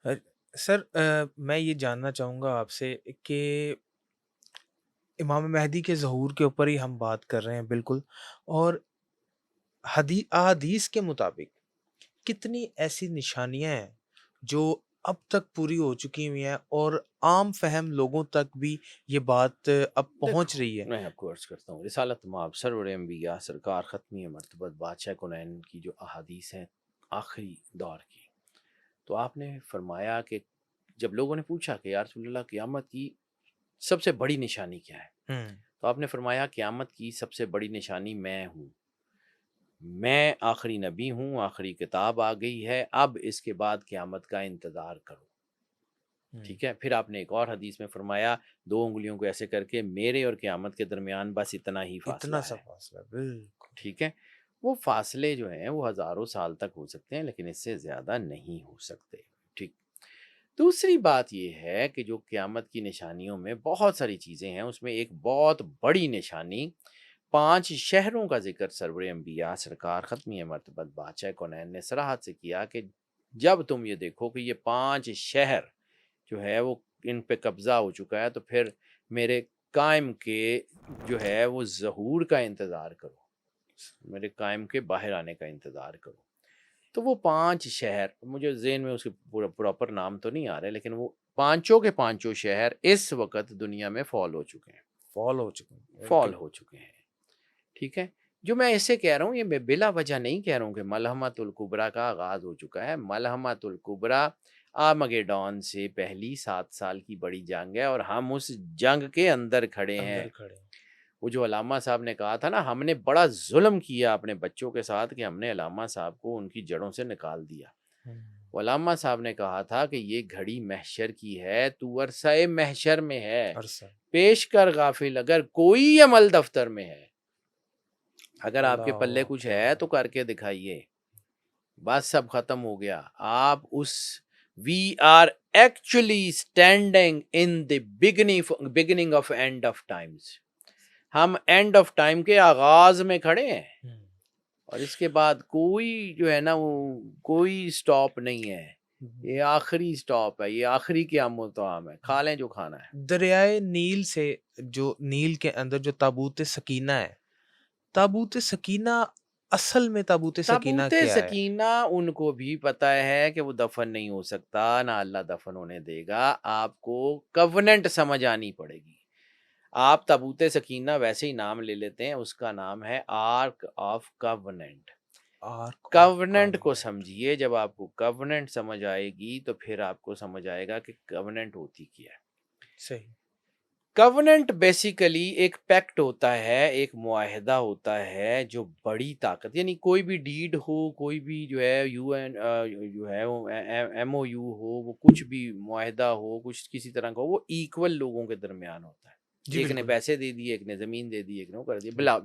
अ, sir मैं ये जानना चाहूँगा आपसे कि इमाम महदी के ज़हूर के ऊपर ही हम बात कर रहे हैं बिल्कुल। और अहादीस के मुताबिक कितनी ऐसी निशानियाँ हैं जो अब तक पूरी हो चुकी हुई हैं और आम फ़हम लोगों तक भी ये बात अब पहुँच देखो, रही है? मैं आपको अर्ज़ करता हूँ, रिसालत माब सरवर अंबिया सरकार ख़त्मी मर्तबत बादशाह कौनैन की जो अहादीस हैं आखिरी दौर की, तो आपने फरमाया कि जब लोगों ने पूछा कि या रसूल अल्लाह क़यामत की सबसे बड़ी निशानी क्या है? हुँ, तो आपने फरमाया क़यामत की सबसे बड़ी निशानी मैं हूँ। मैं आखिरी नबी हूँ, आखिरी किताब आ गई है, अब इसके बाद क़यामत का इंतज़ार करो। हुँ। ठीक है? फिर आपने एक और हदीस में फरमाया 2 उँगलियों को ऐसे करके मेरे और क़यामत के दरमियान बस इतना ही इतना फ़ासला सा है। फ़ासला, बिल्कुल। ठीक है? वो फ़ासले जो हैं वो हज़ारों साल तक हो सकते हैं, लेकिन इससे ज़्यादा नहीं हो सकते। ठीक। दूसरी बात ये है कि जो क़यामत की निशानियों में बहुत सारी चीज़ें हैं, उसमें एक बहुत बड़ी निशानी 5 शहरों का ज़िक्र सरवर अंबिया सरकार ख़त्मी मर्तबत बादशाह कौनैन ने सराहत से किया कि जब तुम ये देखो कि ये 5 शहर जो है वो इन पे कब्ज़ा हो चुका है, तो फिर मेरे कायम के जो है वो ज़हूर का इंतज़ार करो। मेरे कायम के बाहर आने का इंतज़ार करो। तो वो 5 शहर मुझे ज़ेहन में उसके प्रॉपर नाम तो नहीं आ रहे, लेकिन वो पाँचों के पाँचों शहर इस वक़्त दुनिया में फ़ॉल हो चुके हैं, फ़ॉल हो चुके हैं, फ़ॉल बिल्कुल। हो चुके हैं। ठीक है? जो मैं ऐसे कह रहा हूँ ये मैं बिला वजह नहीं कह रहा हूँ कि मलहमतुल कुबरा का आगाज़ हो चुका है। मलहमतुल कुबरा आर्मगेडॉन से पहली 7 साल की बड़ी जंग है और हम उस जंग के अंदर खड़े अंदर हैं। खड़े हैं। वो जो अलामा साहब ने कहा था ना, हमने बड़ा ज़ुल्म किया अपने बच्चों के साथ कि हमने अलामा साहब को उनकी जड़ों से निकाल दिया। हुँ, वो अलामा साहब ने कहा था कि ये घड़ी महशर की है, तू अरसा-ए महशर में है। अरसा। पेश कर गाफिल अगर कोई अमल दफ्तर में है। अगर आपके अल्लाहु पल्ले कुछ है अकबर! तो करके दिखाइए। बस सब खत्म हो गया। आप उस we are actually standing in the beginning of end of times. हम एंड ऑफ टाइम के आगाज में खड़े हैं हुँ, और इसके बाद कोई जो है ना वो कोई स्टॉप नहीं है। ये हुँ, आखिरी स्टॉप है, ये आखिरी क़यामत-ओ-आम है। खा लें जो खाना है। दरियाए नील से जो नील के अंदर जो ताबूत सकीना है, ताबूत सकीना असल में ताबूत सकीना ताबूत क्या है? सकीना उनको भी पता है कि वो दफन नहीं हो सकता, ना अल्लाह दफन होने देगा। आपको कवनेंट समझ आनी पड़ेगी। आप ताबूत सकीना वैसे ही नाम ले लेते हैं, उसका नाम है arc of covenant. Arc of covenant को कॉवेनेंट। समझिए, जब आपको कवनेंट समझ आएगी तो फिर आपको समझ आएगा कि कवनेंट होती क्या है। सही। कवनेंट बेसिकली एक पैक्ट होता है, एक मुआहिदा होता है जो बड़ी ताकत यानी कोई भी डीड हो, कोई भी जो है यूएन जो है वो एमओयू हो, वो कुछ भी मुआहिदा हो, कुछ किसी तरह का हो, वो इक्वल लोगों के दरमियान होता है। जी, एक ने बिल्कुल। पैसे दे दिए, एक ने ज़मीन दे दी, एक ने वो कर दिया जी। बिला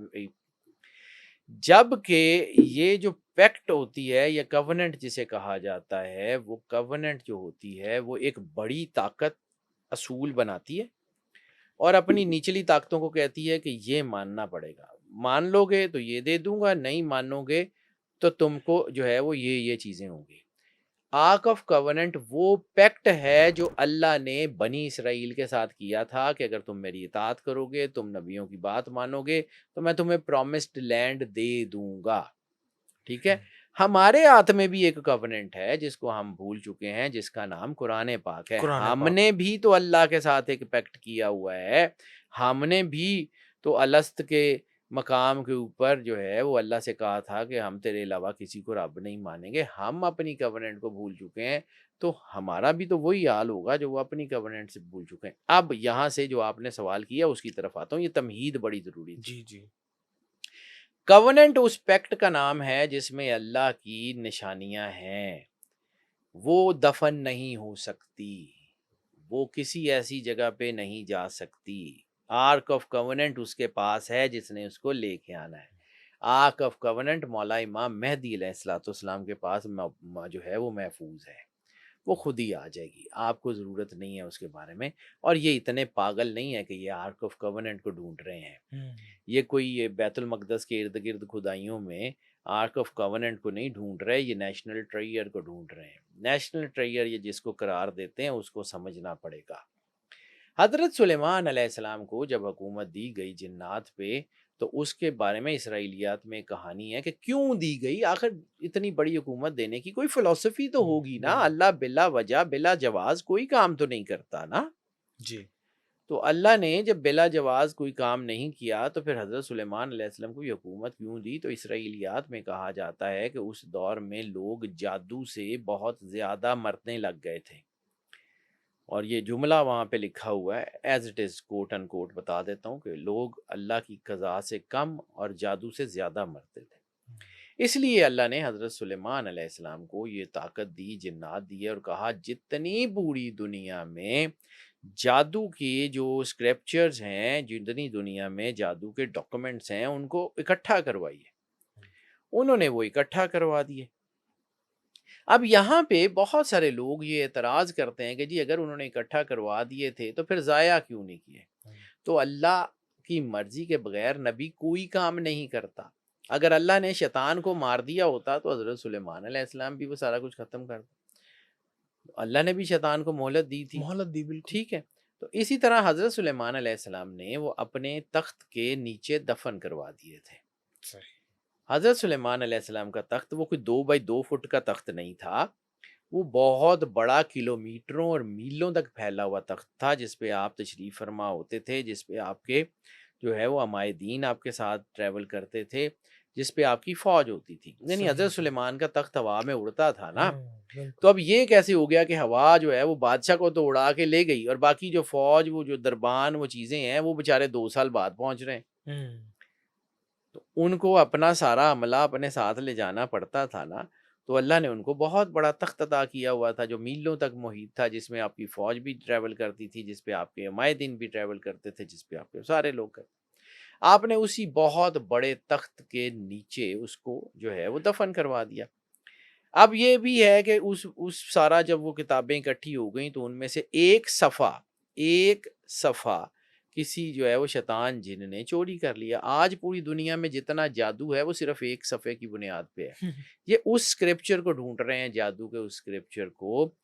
जबकि ये जो पैक्ट होती है या कवनेंट जिसे कहा जाता है, वो कवनेंट जो होती है वो एक बड़ी ताकत असूल बनाती है और अपनी निचली ताकतों को कहती है कि ये मानना पड़ेगा। मान लोगे तो ये दे दूँगा, नहीं मानोगे तो तुमको जो है वो ये चीज़ें होंगी। आर्क ऑफ कवेनेंट वो पैक्ट है जो अल्लाह ने बनी इसराइल के साथ किया था कि अगर तुम मेरी इताअत करोगे, तुम नबियों की बात मानोगे, तो मैं तुम्हें प्रॉमिस्ड लैंड दे दूँगा। ठीक हुँ, है? हमारे हाथ में भी एक कवेनेंट है जिसको हम भूल चुके हैं, जिसका नाम कुरान पाक है। कुरान पाक। हमने भी तो अल्लाह के साथ एक पैक्ट किया हुआ है। हमने भी तो अलस्त के मकाम के ऊपर जो है वो अल्लाह से कहा था कि हम तेरे अलावा किसी को रब नहीं मानेंगे। हम अपनी कवेनेंट को भूल चुके हैं, तो हमारा भी तो वही हाल होगा जो वो अपनी कवेनेंट से भूल चुके हैं। अब यहाँ से जो आपने सवाल किया उसकी तरफ आता हूँ, ये तमहीद बड़ी ज़रूरी थी। जी, जी। कवेनेंट उस पैक्ट का नाम है जिसमें अल्लाह की निशानियाँ हैं। वो दफन नहीं हो सकती, वो किसी ऐसी जगह पे नहीं जा सकती। आर्क ऑफ कवेनेंट उसके पास है जिसने उसको लेके आना है। आर्क ऑफ कवेनेंट मौला इमाम मेहदी अलैहिस्सलाम के पास जो है वो महफूज है। वो खुद ही आ जाएगी, आपको ज़रूरत नहीं है उसके बारे में। और ये इतने पागल नहीं है कि ये आर्क ऑफ कवेनेंट को ढूंढ रहे हैं। हुँ, ये कोई ये बैतुल मक़दस के इर्द-गिर्द खुदाइयों में آرک آف کوننٹ کو نہیں ڈھونڈ رہے، یہ نیشنل ٹریئر کو ڈھونڈ رہے ہیں۔ نیشنل ٹریئر یہ جس کو قرار دیتے ہیں اس کو سمجھنا پڑے گا۔ حضرت سلیمان علیہ السلام کو جب حکومت دی گئی جنات پہ، تو اس کے بارے میں اسرائیلیات میں کہانی ہے کہ کیوں دی گئی، آخر اتنی بڑی حکومت دینے کی کوئی فلسفی تو ہوگی نا، بالکل اللہ بلا وجہ بلا جواز کوئی کام تو نہیں کرتا نا۔ جی تو اللہ نے جب بلا جواز کوئی کام نہیں کیا تو پھر حضرت سلیمان علیہ السلام کو یہ حکومت کیوں دی؟ تو اسرائیلیات میں کہا جاتا ہے کہ اس دور میں لوگ جادو سے بہت زیادہ مرنے لگ گئے تھے، اور یہ جملہ وہاں پہ لکھا ہوا ہے ایز اٹ از کوٹ ان کوٹ، بتا دیتا ہوں کہ لوگ اللہ کی قضا سے کم اور جادو سے زیادہ مرتے تھے۔ اس لیے اللہ نے حضرت سلیمان علیہ السلام کو یہ طاقت دی، جنات دیے، اور کہا جتنی پوری دنیا میں جادو کی جو اسکرپچرز ہیں، جتنی دنیا میں جادو کے ڈاکومنٹس ہیں، ان کو اکٹھا کروائیے۔ انہوں نے وہ اکٹھا کروا دیے۔ اب یہاں پہ بہت سارے لوگ یہ اعتراض کرتے ہیں کہ جی اگر انہوں نے اکٹھا کروا دیے تھے تو پھر ضائع کیوں نہیں کیے؟ تو اللہ کی مرضی کے بغیر نبی کوئی کام نہیں کرتا۔ اگر اللہ نے شیطان کو مار دیا ہوتا تو حضرت سلیمان علیہ السلام بھی وہ سارا کچھ ختم کر دیا۔ اللہ نے بھی شیطان کو مہلت دی تھی، مہلت دی بالکل ٹھیک ہے۔ تو اسی طرح حضرت سلیمان علیہ السلام نے وہ اپنے تخت کے نیچے دفن کروا دیے تھے۔ صحیح حضرت سلیمان علیہ السلام کا تخت وہ کوئی 2 بائی 2 فٹ کا تخت نہیں تھا، وہ بہت بڑا کلومیٹروں اور میلوں تک پھیلا ہوا تخت تھا، جس پہ آپ تشریف فرما ہوتے تھے، جس پہ آپ کے جو ہے وہ عمائدین آپ کے ساتھ ٹریول کرتے تھے، جس پہ آپ کی فوج ہوتی تھی۔ یعنی حضرت صحیح سلیمان کا تخت ہوا میں اڑتا تھا نا۔ بالکل تو اب یہ کیسے ہو گیا کہ ہوا جو ہے وہ بادشاہ کو تو اڑا کے لے گئی، اور باقی جو فوج، وہ جو دربان، وہ چیزیں ہیں، وہ بےچارے 2 سال بعد پہنچ رہے ہیں؟ تو ان کو اپنا سارا عملہ اپنے ساتھ لے جانا پڑتا تھا نا۔ تو اللہ نے ان کو بہت بڑا تخت عطا کیا ہوا تھا جو میلوں تک محیط تھا، جس میں آپ کی فوج بھی ٹریول کرتی تھی، جس پہ آپ کے عمائدین بھی ٹریول کرتے تھے، جس پہ آپ کے سارے لوگ کرتے۔ آپ نے اسی بہت بڑے تخت کے نیچے اس کو جو ہے وہ دفن کروا دیا۔ اب یہ بھی ہے کہ اس سارا جب وہ کتابیں اکٹھی ہو گئیں تو ان میں سے ایک صفحہ کسی جو ہے وہ شیطان جن نے چوری کر لیا۔ آج پوری دنیا میں جتنا جادو ہے وہ صرف ایک صفحے کی بنیاد پہ ہے۔ یہ اس اسکرپچر کو ڈھونڈ رہے ہیں، جادو کے اس اسکرپچر کو،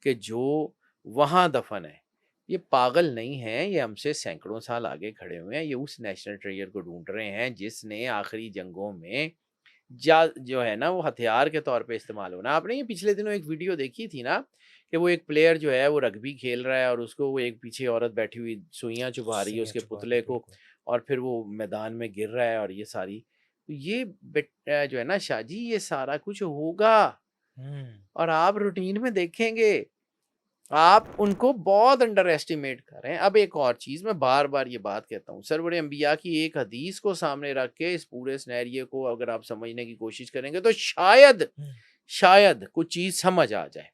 کہ جو وہاں دفن ہے۔ یہ پاگل نہیں ہیں، یہ ہم سے سینکڑوں سال آگے کھڑے ہوئے ہیں، یہ اس نیشنل ٹریئر کو ڈھونڈ رہے ہیں جس نے آخری جنگوں میں جو ہے نا وہ ہتھیار کے طور پہ استعمال ہونا۔ آپ نے یہ پچھلے دنوں ایک ویڈیو دیکھی تھی نا کہ وہ ایک پلیئر جو ہے وہ رگبی کھیل رہا ہے، اور اس کو وہ ایک پیچھے عورت بیٹھی ہوئی سوئیاں چبھا رہی ہے اس کے پتلے کو، اور پھر وہ میدان میں گر رہا ہے، اور یہ ساری یہ جو ہے نا شاہ جی، یہ سارا کچھ ہوگا، اور آپ روٹین میں دیکھیں گے، آپ ان کو بہت انڈر ایسٹیمیٹ کر رہے ہیں۔ اب ایک اور چیز میں بار بار یہ بات کہتا ہوں، سرور انبیاء کی ایک حدیث کو سامنے رکھ کے اس پورے سینیریو کو اگر آپ سمجھنے کی کوشش کریں گے تو شاید کچھ چیز سمجھ آ جائے۔